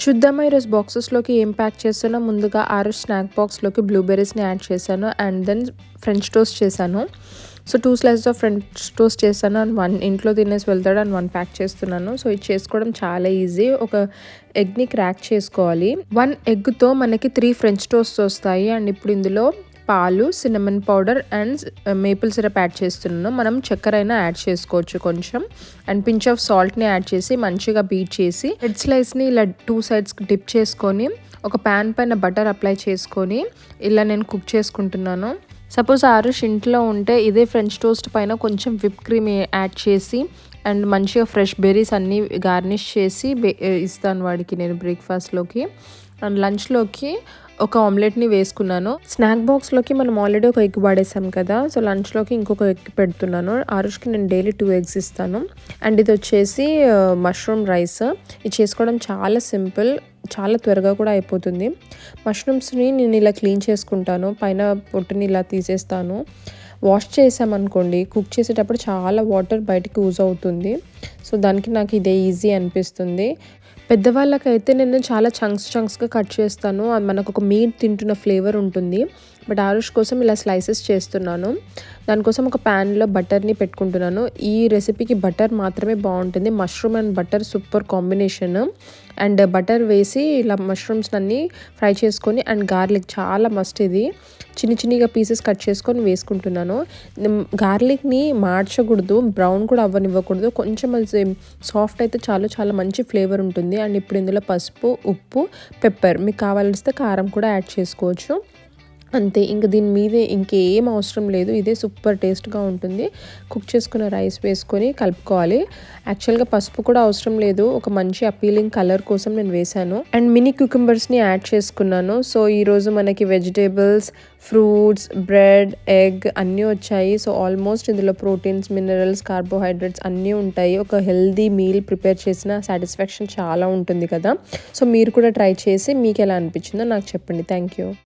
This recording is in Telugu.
చూద్దామా ఈరోజు బాక్సెస్లోకి ఏం ప్యాక్ చేశానో. ముందుగా ఆరుష్ స్నాక్ బాక్స్లోకి బ్లూబెర్రీస్ని యాడ్ చేశాను అండ్ దెన్ ఫ్రెంచ్ టోస్ట్ చేశాను. So 2 slices of French toast చేశాను అండ్ 1 ఇంట్లో తినేసి వెళ్తాడు అండ్ 1 ప్యాక్ చేస్తున్నాను. సో ఇది చేసుకోవడం చాలా ఈజీ. ఒక ఎగ్ని క్రాక్ చేసుకోవాలి. 1 ఎగ్తో మనకి 3 ఫ్రెంచ్ టోస్ట్ వస్తాయి. అండ్ ఇప్పుడు ఇందులో పాలు, cinnamon powder and maple syrup add చేస్తున్నాను. మనం చక్కెర అయినా యాడ్ చేసుకోవచ్చు కొంచెం. అండ్ పించ్ ఆఫ్ సాల్ట్ని యాడ్ చేసి మంచిగా బీట్ చేసి బ్రెడ్ స్లైస్ని ఇలా 2 సైడ్స్కి డిప్ చేసుకొని ఒక ప్యాన్ పైన బటర్ అప్లై చేసుకొని ఇలా నేను కుక్ చేసుకుంటున్నాను. సపోజ్ ఆరుష్ ఇంట్లో ఉంటే ఇదే ఫ్రెంచ్ టోస్ట్ పైన కొంచెం విప్ క్రీమ్ యాడ్ చేసి అండ్ మంచిగా ఫ్రెష్ బెర్రీస్ అన్నీ గార్నిష్ చేసి ఇస్తాను వాడికి నేను బ్రేక్ఫాస్ట్లోకి. అండ్ లంచ్లోకి ఒక ఆమ్లెట్ని వేసుకున్నాను. స్నాక్ బాక్స్లోకి మనం ఆల్రెడీ ఒక ఎగ్ వాడేసాం కదా, సో లంచ్లోకి ఇంకొక ఎగ్ పెడుతున్నాను. ఆరుష్కి నేను డైలీ 2 ఎగ్స్ ఇస్తాను. అండ్ ఇది వచ్చేసి మష్రూమ్ రైస్. ఇది చేసుకోవడం చాలా సింపుల్, చాలా త్వరగా కూడా అయిపోతుంది. మష్రూమ్స్ని నేను ఇలా క్లీన్ చేసుకుంటాను, పైన పొట్టుని ఇలా తీసేస్తాను. వాష్ చేసామనుకోండి కుక్ చేసేటప్పుడు చాలా వాటర్ బయటికి యూజ్ అవుతుంది. సో దానికి నాకు ఇదే ఈజీ అనిపిస్తుంది. పెద్దవాళ్ళకైతే నేను చాలా చంక్స్గా కట్ చేస్తాను. అది మనకు ఒక మీట్ తింటున్న ఫ్లేవర్ ఉంటుంది. బట్ ఆరుష్ కోసం ఇలా స్లైసెస్ చేస్తున్నాను. దానికోసం ఒక ప్యాన్లో బటర్ని పెట్టుకుంటున్నాను. ఈ రెసిపీకి బటర్ మాత్రమే బాగుంటుంది. Mushroom and butter super combination. And butter వేసి ఇలా మష్రూమ్స్ అన్నీ ఫ్రై చేసుకొని అండ్ గార్లిక్ చాలా మస్ట్. ఇది చిన్నగా పీసెస్ కట్ చేసుకొని వేసుకుంటున్నాను. గార్లిక్ని మార్చకూడదు, బ్రౌన్ కూడా అవ్వనివ్వకూడదు. కొంచెం అది సాఫ్ట్ అయితే చాలా మంచి ఫ్లేవర్ ఉంటుంది. అండ్ ఇప్పుడు ఇందులో పసుపు, ఉప్పు, పెప్పర్, మీకు కావాల్సితే కారం కూడా యాడ్ చేసుకోవచ్చు. అంతే, ఇంక దీని మీదే ఇంకేం అవసరం లేదు. ఇదే సూపర్ టేస్ట్గా ఉంటుంది. కుక్ చేసుకున్న రైస్ వేసుకొని కలుపుకోవాలి. యాక్చువల్గా పసుపు కూడా అవసరం లేదు, ఒక మంచి అపీలింగ్ కలర్ కోసం నేను వేశాను. అండ్ మినీ క్యూకంబర్స్ని యాడ్ చేసుకున్నాను. సో ఈరోజు మనకి వెజిటేబుల్స్, ఫ్రూట్స్, బ్రెడ్, ఎగ్ అన్నీ వచ్చాయి. సో ఆల్మోస్ట్ ఇందులో ప్రోటీన్స్, మినరల్స్, కార్బోహైడ్రేట్స్ అన్నీ ఉంటాయి. ఒక హెల్దీ మీల్ ప్రిపేర్ చేసిన సాటిస్ఫాక్షన్ చాలా ఉంటుంది కదా. సో మీరు కూడా ట్రై చేసి మీకు ఎలా అనిపించిందో నాకు చెప్పండి. Thank you.